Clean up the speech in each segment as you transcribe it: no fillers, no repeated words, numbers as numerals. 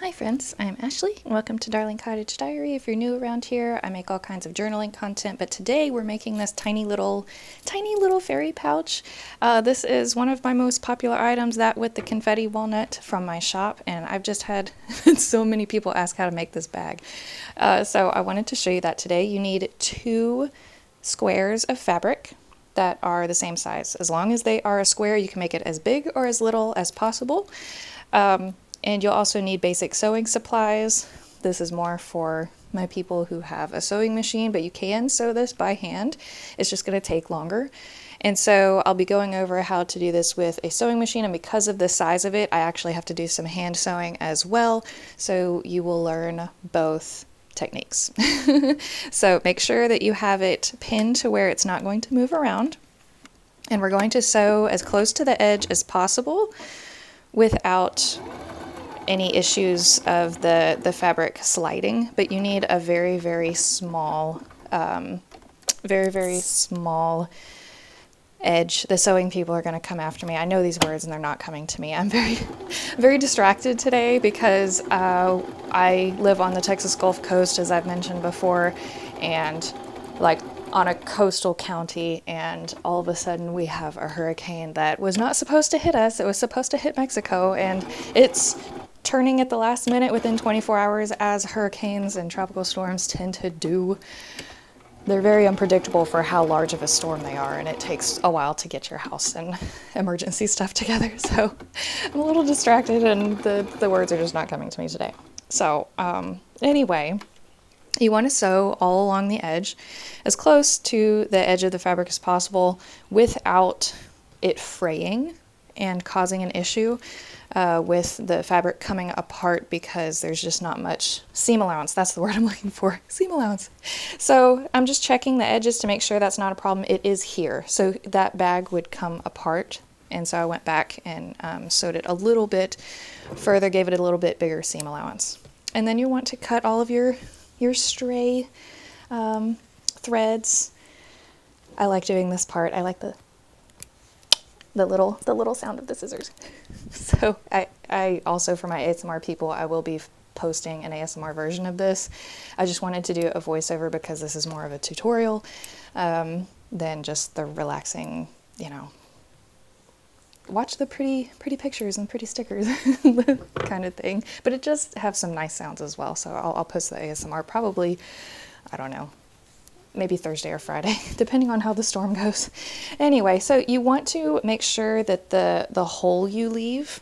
Hi friends, I'm Ashley. Welcome to Darling Cottage Diary. If you're new around here, I make all kinds of journaling content, but today we're making this tiny little fairy pouch. This is one of my most popular items, that with the confetti walnut from my shop, and I've just had so many people ask how to make this bag. So I wanted to show you that today. You need 2 squares of fabric that are the same size. As long as they are a square, you can make it as big or as little as possible. And you'll also need basic sewing supplies. This is more for my people who have a sewing machine, but you can sew this by hand. It's just going to take longer. And so I'll be going over how to do this with a sewing machine, and because of the size of it, I actually have to do some hand sewing as well. So you will learn both techniques. So make sure that you have it pinned to where it's not going to move around. And we're going to sew as close to the edge as possible without any issues of the fabric sliding, but you need a very small edge. The sewing people are going to come after me. I know these words and they're not coming to me. I'm very distracted today because I live on the Texas Gulf Coast, as I've mentioned before, and like on a coastal county, and all of a sudden we have a hurricane that was not supposed to hit us. It was supposed to hit Mexico, and it's turning at the last minute within 24 hours, as hurricanes and tropical storms tend to do. They're very unpredictable for how large of a storm they are, and it takes a while to get your house and emergency stuff together. So I'm a little distracted, and the words are just not coming to me today. So anyway, you want to sew all along the edge, as close to the edge of the fabric as possible without it fraying and causing an issue with the fabric coming apart, because there's just not much seam allowance. That's the word I'm looking for, seam allowance. So I'm just checking the edges to make sure that's not a problem. It is here. So that bag would come apart. And so I went back and sewed it a little bit further, gave it a little bit bigger seam allowance. And then you want to cut all of your stray threads. I like doing this part. I like the little sound of the scissors. So I also, for my ASMR people, I will be posting an ASMR version of this. I just wanted to do a voiceover because this is more of a tutorial than just the relaxing, watch the pretty pictures and pretty stickers kind of thing. But it just have some nice sounds as well. So I'll post the ASMR probably, I don't know, maybe Thursday or Friday, depending on how the storm goes. Anyway, so you want to make sure that the hole you leave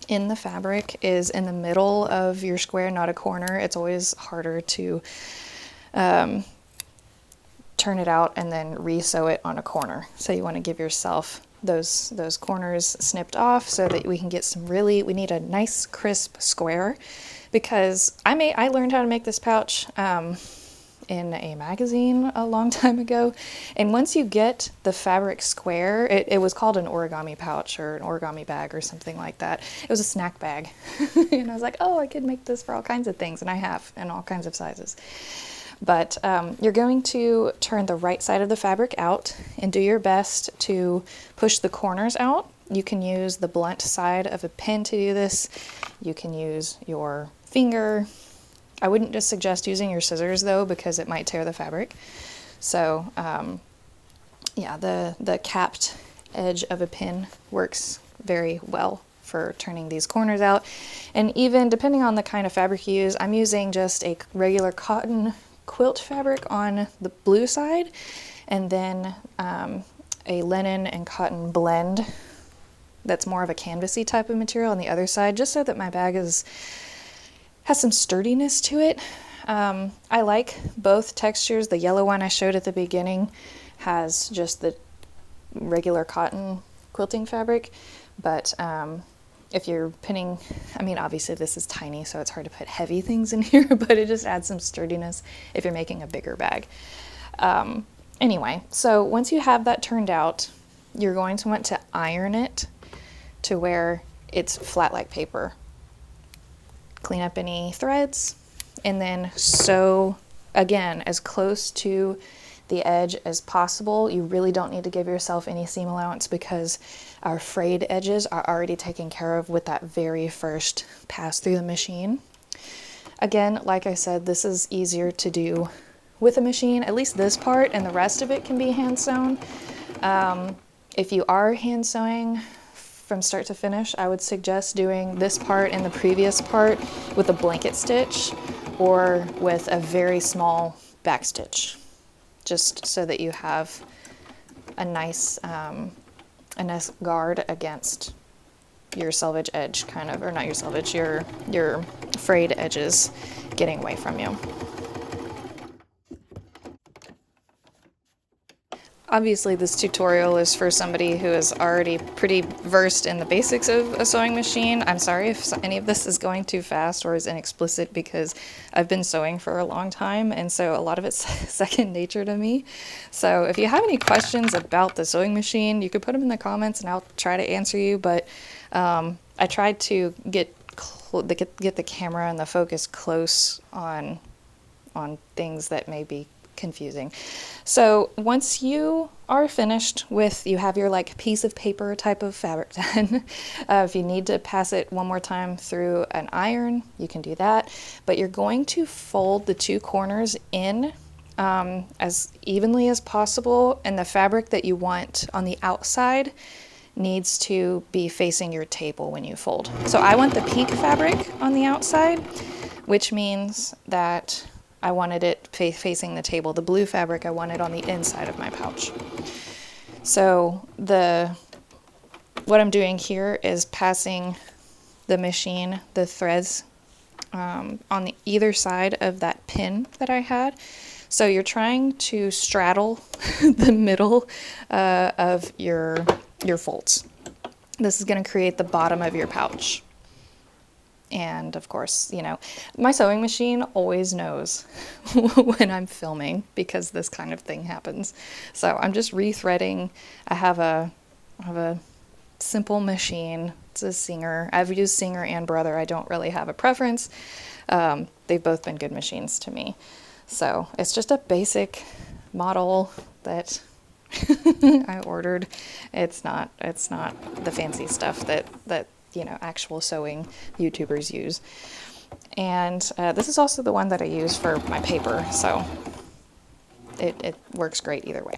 in the fabric is in the middle of your square, not a corner. It's always harder to turn it out and then re-sew it on a corner. So you want to give yourself those corners snipped off so that we can get we need a nice crisp square, because I learned how to make this pouch in a magazine a long time ago, and once you get the fabric square, it was called an origami pouch or an origami bag or something like that. It was a snack bag. And I was like, oh, I could make this for all kinds of things, and I have, in all kinds of sizes. But you're going to turn the right side of the fabric out and do your best to push the corners out. You can use the blunt side of a pen to do this. You can use your finger. I wouldn't just suggest using your scissors though, because it might tear the fabric. So yeah, the capped edge of a pin works very well for turning these corners out. And even depending on the kind of fabric you use, I'm using just a regular cotton quilt fabric on the blue side, and then a linen and cotton blend that's more of a canvasy type of material on the other side, just so that my bag has some sturdiness to it. I like both textures. The yellow one I showed at the beginning has just the regular cotton quilting fabric, but if you're pinning, obviously this is tiny, so it's hard to put heavy things in here, but it just adds some sturdiness if you're making a bigger bag. Anyway, so once you have that turned out, you're going to want to iron it to where it's flat like paper. Clean up any threads, and then sew again as close to the edge as possible. You really don't need to give yourself any seam allowance because our frayed edges are already taken care of with that very first pass through the machine. Again, like I said, this is easier to do with a machine, at least this part, and the rest of it can be hand sewn. If you are hand sewing from start to finish, I would suggest doing this part and the previous part with a blanket stitch or with a very small back stitch, just so that you have a nice guard against your selvage edge, kind of, or not your selvage, your frayed edges getting away from you. Obviously, this tutorial is for somebody who is already pretty versed in the basics of a sewing machine. I'm sorry if any of this is going too fast or is inexplicit because I've been sewing for a long time, and so a lot of it's second nature to me. So if you have any questions about the sewing machine, you could put them in the comments and I'll try to answer you, but I tried to get the camera and the focus close on things that may be confusing. So once you are finished with, you have your like piece of paper type of fabric done, if you need to pass it one more time through an iron, you can do that, but you're going to fold the two corners in as evenly as possible, and the fabric that you want on the outside needs to be facing your table when you fold. So I want the pink fabric on the outside, which means that I wanted it facing the table. The blue fabric, I wanted on the inside of my pouch. So what I'm doing here is passing the machine, the threads on either side of that pin that I had. So you're trying to straddle the middle of your folds. This is going to create the bottom of your pouch. And of course, you know, my sewing machine always knows when I'm filming because this kind of thing happens. So I'm just rethreading. I have a simple machine. It's a Singer. I've used Singer and Brother. I don't really have a preference. They've both been good machines to me. So it's just a basic model that I ordered. It's not the fancy stuff that you know, actual sewing YouTubers use. And this is also the one that I use for my paper, so it works great either way.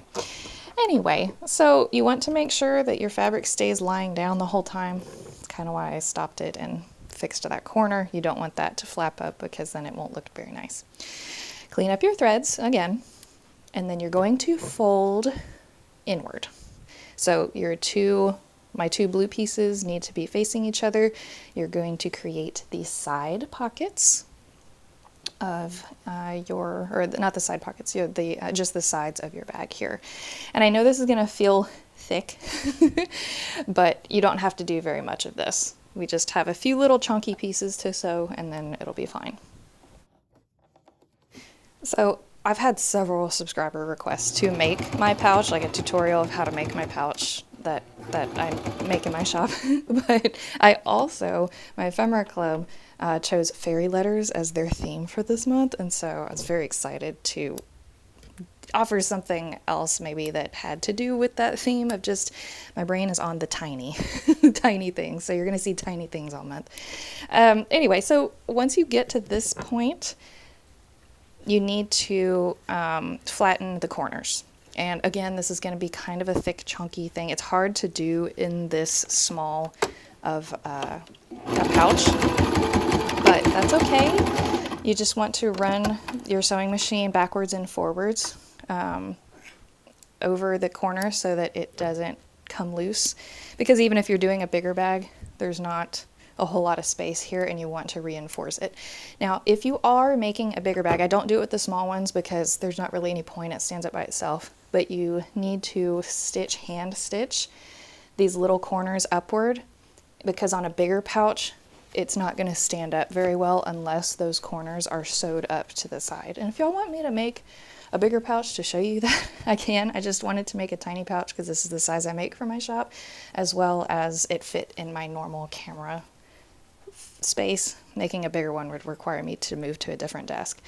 Anyway, so you want to make sure that your fabric stays lying down the whole time. That's kind of why I stopped it and fixed to that corner. You don't want that to flap up because then it won't look very nice. Clean up your threads again, and then you're going to fold inward. So my two blue pieces need to be facing each other. You're going to create the side pockets of not the side pockets, just the sides of your bag here. And I know this is going to feel thick, but you don't have to do very much of this. We just have a few little chunky pieces to sew, and then it'll be fine. So I've had several subscriber requests to make my pouch, like a tutorial of how to make my pouch that I make in my shop. But my Ephemera Club chose fairy letters as their theme for this month, and so I was very excited to offer something else maybe that had to do with that theme of just, my brain is on the tiny things, so you're gonna see tiny things all month. Anyway, so once you get to this point, you need to flatten the corners. And again, this is going to be kind of a thick, chunky thing. It's hard to do in this small of a pouch, but that's okay. You just want to run your sewing machine backwards and forwards over the corner so that it doesn't come loose. Because even if you're doing a bigger bag, there's not a whole lot of space here and you want to reinforce it. Now, if you are making a bigger bag, I don't do it with the small ones because there's not really any point, it stands up by itself, but you need to hand stitch these little corners upward, because on a bigger pouch, it's not going to stand up very well unless those corners are sewed up to the side. And if y'all want me to make a bigger pouch to show you that, I can. I just wanted to make a tiny pouch because this is the size I make for my shop, as well as it fit in my normal camera space. Making a bigger one would require me to move to a different desk.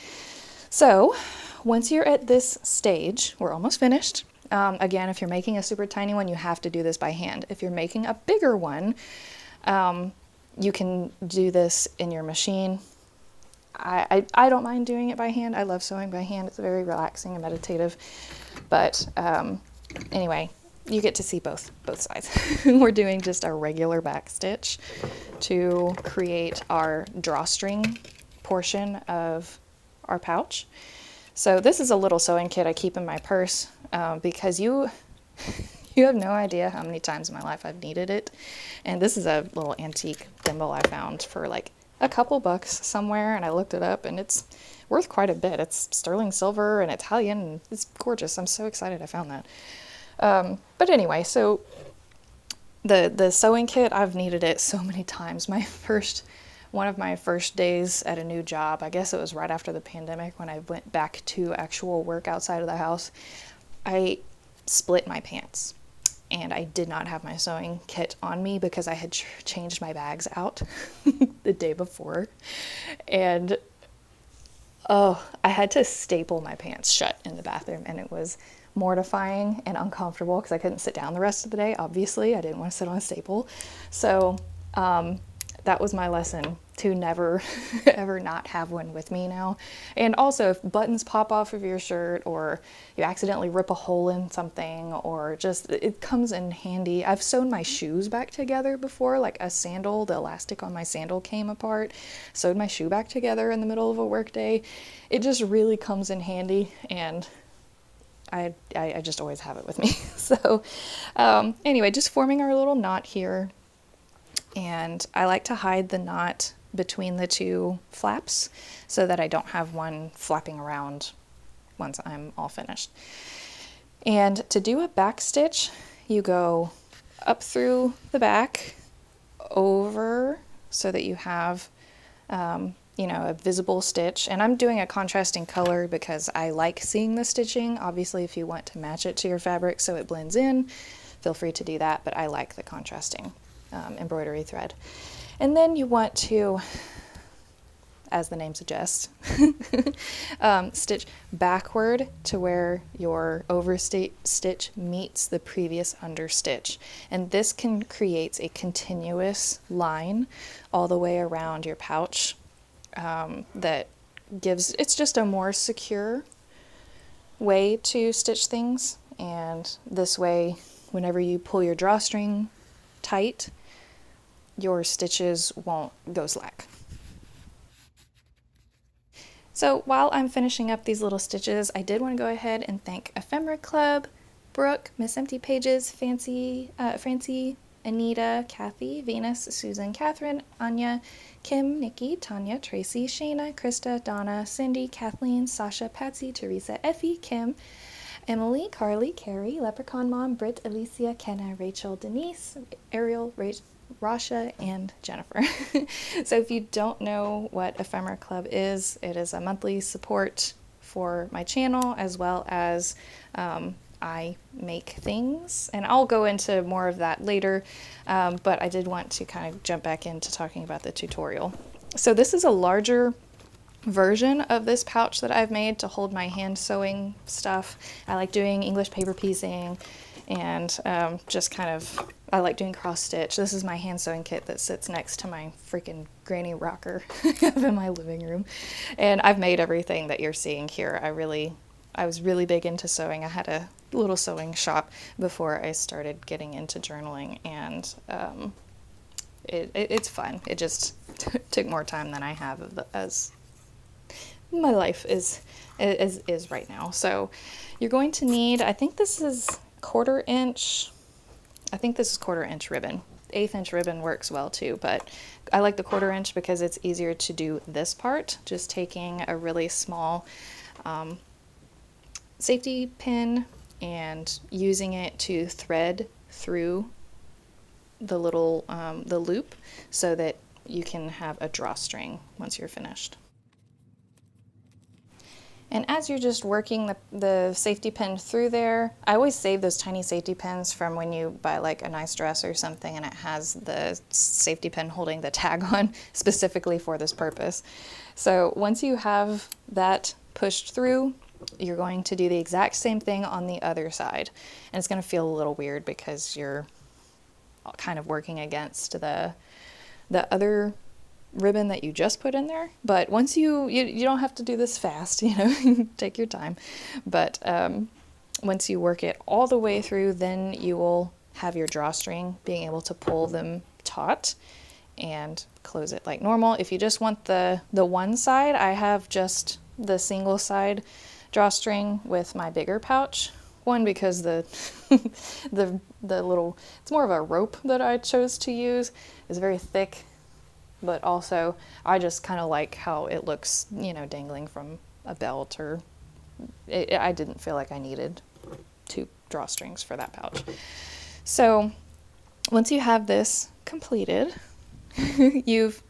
So once you're at this stage, we're almost finished. Again, if you're making a super tiny one, you have to do this by hand. If you're making a bigger one, you can do this in your machine. I don't mind doing it by hand. I love sewing by hand. It's very relaxing and meditative. But anyway, you get to see both sides. We're doing just a regular back stitch to create our drawstring portion of our pouch. So this is a little sewing kit I keep in my purse because you have no idea how many times in my life I've needed it. And this is a little antique thimble I found for like a couple bucks somewhere, and I looked it up and it's worth quite a bit. It's sterling silver and Italian and it's gorgeous. I'm so excited I found that. But anyway, so the sewing kit, I've needed it so many times. One of my first days at a new job, I guess it was right after the pandemic when I went back to actual work outside of the house, I split my pants and I did not have my sewing kit on me because I had changed my bags out the day before. And I had to staple my pants shut in the bathroom, and it was mortifying and uncomfortable because I couldn't sit down the rest of the day. Obviously, I didn't want to sit on a staple. So that was my lesson, to never ever not have one with me now. And also, if buttons pop off of your shirt or you accidentally rip a hole in something, or just it comes in handy. I've sewn my shoes back together before, like a sandal, the elastic on my sandal came apart, sewed my shoe back together in the middle of a work day. It just really comes in handy, and I just always have it with me. So anyway, just forming our little knot here. And I like to hide the knot between the two flaps so that I don't have one flapping around once I'm all finished. And to do a back stitch, you go up through the back, over, so that you have a visible stitch. And I'm doing a contrasting color because I like seeing the stitching. Obviously, if you want to match it to your fabric so it blends in, feel free to do that, but I like the contrasting embroidery thread. And then you want to, as the name suggests, stitch backward to where your stitch meets the previous understitch. And this creates a continuous line all the way around your pouch that it's just a more secure way to stitch things. And this way, whenever you pull your drawstring tight, your stitches won't go slack. So while I'm finishing up these little stitches, I did want to go ahead and thank Ephemera Club, Brooke, Miss Empty Pages, Francie, Anita, Kathy, Venus, Susan, Catherine, Anya, Kim, Nikki, Tanya, Tracy, Shayna, Krista, Donna, Cindy, Kathleen, Sasha, Patsy, Teresa, Effie, Kim, Emily, Carly, Carrie, Leprechaun Mom, Britt, Alicia, Kenna, Rachel, Denise, Ariel, Rasha, and Jennifer. So if you don't know what Ephemera Club is, it is a monthly support for my channel, as well as I make things, and I'll go into more of that later, but I did want to kind of jump back into talking about the tutorial. So this is a larger version of this pouch that I've made to hold my hand sewing stuff. I like doing English paper piecing, and just kind of, I like doing cross stitch. This is my hand sewing kit that sits next to my freaking granny rocker in my living room, and I've made everything that you're seeing here. I was really big into sewing. I had a little sewing shop before I started getting into journaling, and it's fun. It just took more time than I have as my life is right now. So you're going to need, I think this is quarter inch ribbon. 1/8 inch ribbon works well too, but I like the 1/4 inch because it's easier to do this part, just taking a really small safety pin and using it to thread through the little the loop so that you can have a drawstring once you're finished. And as you're just working the safety pin through there, I always save those tiny safety pins from when you buy like a nice dress or something and it has the safety pin holding the tag on specifically for this purpose. So once you have that pushed through, you're going to do the exact same thing on the other side. And it's going to feel a little weird because you're kind of working against the other ribbon that you just put in there. But once you don't have to do this fast, take your time. But once you work it all the way through, then you will have your drawstring being able to pull them taut and close it like normal. If you just want the one side, I have just the single side drawstring with my bigger pouch. One, because the little, it's more of a rope that I chose to use. It's very thick, but also I just kind of like how it looks, dangling from a belt, or I didn't feel like I needed 2 drawstrings for that pouch. So once you have this completed, you've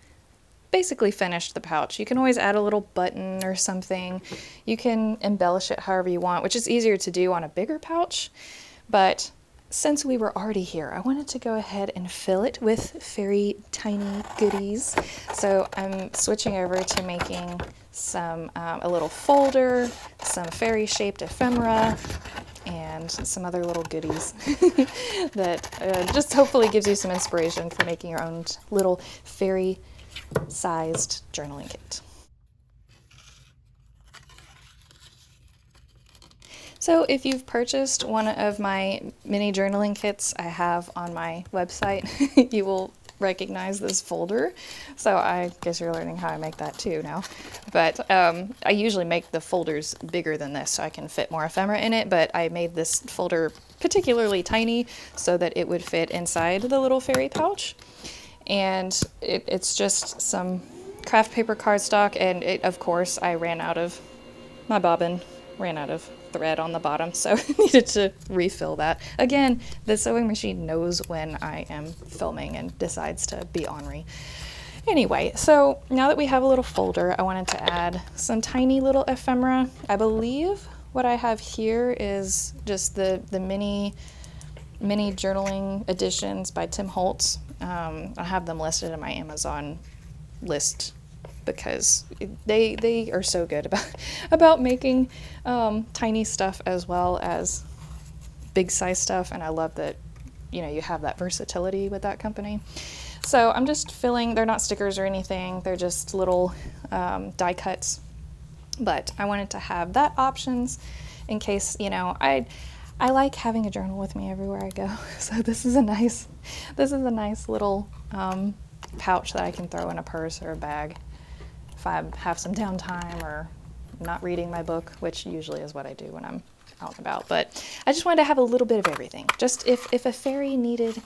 basically finished the pouch. You can always add a little button or something. You can embellish it however you want, which is easier to do on a bigger pouch. But since we were already here, I wanted to go ahead and fill it with very tiny goodies. So I'm switching over to making some a little folder, some fairy shaped ephemera, and some other little goodies that just hopefully gives you some inspiration for making your own little fairy sized journaling kit. So if you've purchased one of my mini journaling kits I have on my website, you will recognize this folder. So I guess you're learning how I make that too now. But I usually make the folders bigger than this so I can fit more ephemera in it, but I made this folder particularly tiny so that it would fit inside the little fairy pouch. And it's just some craft paper cardstock, and of course I ran out of my bobbin, ran out of thread on the bottom, so I needed to refill that. Again, the sewing machine knows when I am filming and decides to be ornery. Anyway, so now that we have a little folder, I wanted to add some tiny little ephemera. I believe what I have here is just the mini journaling editions by Tim Holtz. I have them listed in my Amazon list because they are so good about making tiny stuff as well as big size stuff, and I love that you have that versatility with that company. So I'm just filling, they're not stickers or anything, they're just little die cuts, but I wanted to have that options in case I like having a journal with me everywhere I go. So this is a nice little pouch that I can throw in a purse or a bag if I have some downtime or not reading my book, which usually is what I do when I'm out and about. But I just wanted to have a little bit of everything. Just if a fairy needed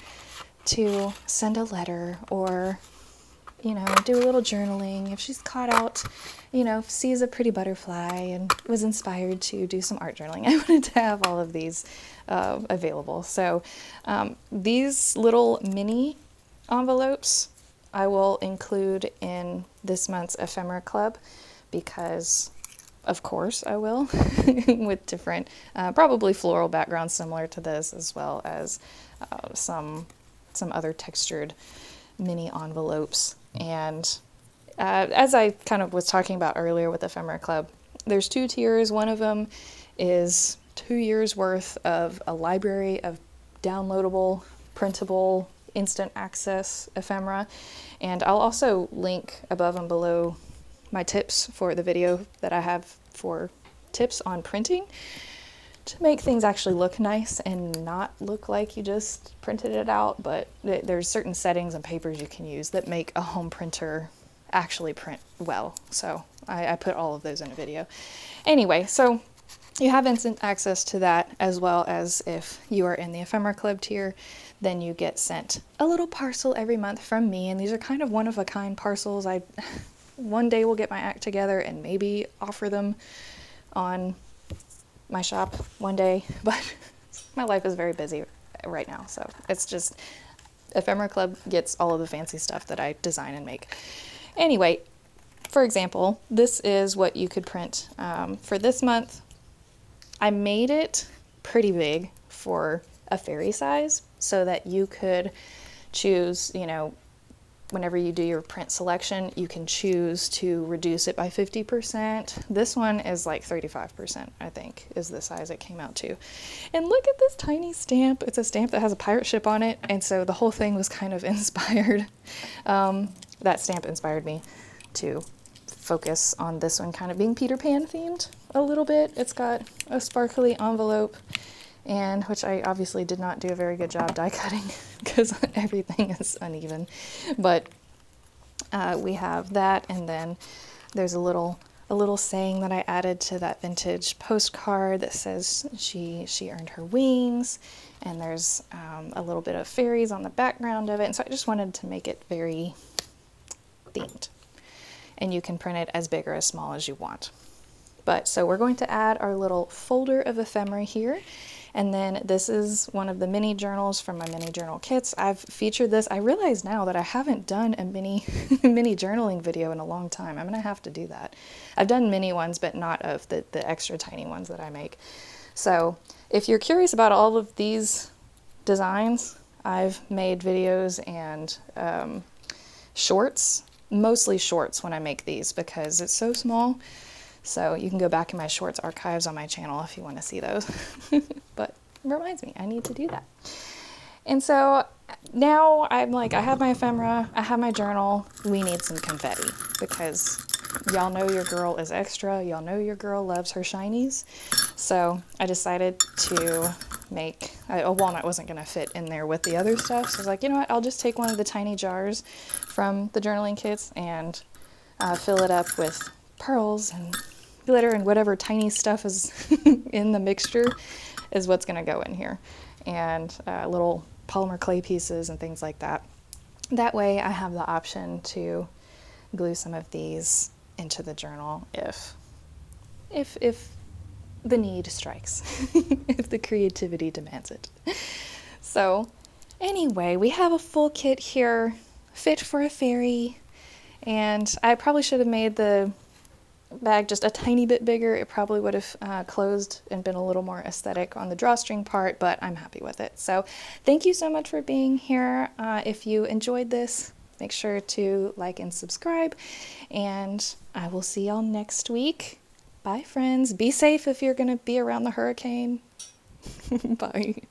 to send a letter or do a little journaling, if she's caught out, sees a pretty butterfly and was inspired to do some art journaling, I wanted to have all of these available. So these little mini envelopes I will include in this month's Ephemera Club because, of course, I will, with different, probably floral backgrounds similar to this, as well as some other textured mini envelopes. And as I kind of was talking about earlier with Ephemera Club, there's 2 tiers. One of them is 2 years worth of a library of downloadable, printable, instant access ephemera. And I'll also link above and below my tips for the video that I have for tips on printing to make things actually look nice and not look like you just printed it out. But there's certain settings and papers you can use that make a home printer actually print well. So I put all of those in a video. Anyway, so you have instant access to that, as well as if you are in the Ephemera Club tier, then you get sent a little parcel every month from me. And these are kind of one-of-a-kind parcels. One day we'll get my act together and maybe offer them on my shop one day, but my life is very busy right now, so it's just Ephemera Club gets all of the fancy stuff that I design and make. Anyway, for example, this is what you could print for this month. I made it pretty big for a fairy size so that you could choose, whenever you do your print selection, you can choose to reduce it by 50%. This one is like 35%, I think, is the size it came out to. And look at this tiny stamp. It's a stamp that has a pirate ship on it, and so the whole thing was kind of inspired. That stamp inspired me to focus on this one kind of being Peter Pan themed a little bit. It's got a sparkly envelope, and which I obviously did not do a very good job die cutting because everything is uneven. But we have that, and then there's a little saying that I added to that vintage postcard that says she earned her wings, and there's a little bit of fairies on the background of it. And so I just wanted to make it very themed, and you can print it as big or as small as you want. But so we're going to add our little folder of ephemera here. And then this is one of the mini journals from my mini journal kits. I've featured this. I realize now that I haven't done a mini journaling video in a long time. I'm gonna have to do that. I've done mini ones, but not of the extra tiny ones that I make. So if you're curious about all of these designs, I've made videos and shorts, mostly shorts when I make these because it's so small. So you can go back in my shorts archives on my channel if you want to see those. But it reminds me, I need to do that. And so now I'm like, I have my ephemera, I have my journal, we need some confetti because y'all know your girl is extra, y'all know your girl loves her shinies. So I decided to make, a walnut wasn't going to fit in there with the other stuff. So I was like, you know what, I'll just take one of the tiny jars from the journaling kits and fill it up with pearls and glitter and whatever tiny stuff is in the mixture is what's going to go in here, and little polymer clay pieces and things like that. That way I have the option to glue some of these into the journal if the need strikes, if the creativity demands it. So anyway, we have a full kit here, fit for a fairy, and I probably should have made the bag just a tiny bit bigger. It probably would have closed and been a little more aesthetic on the drawstring part, but I'm happy with it. So thank you so much for being here. If you enjoyed this, make sure to like and subscribe, and I will see y'all next week. Bye friends. Be safe if you're gonna be around the hurricane. Bye.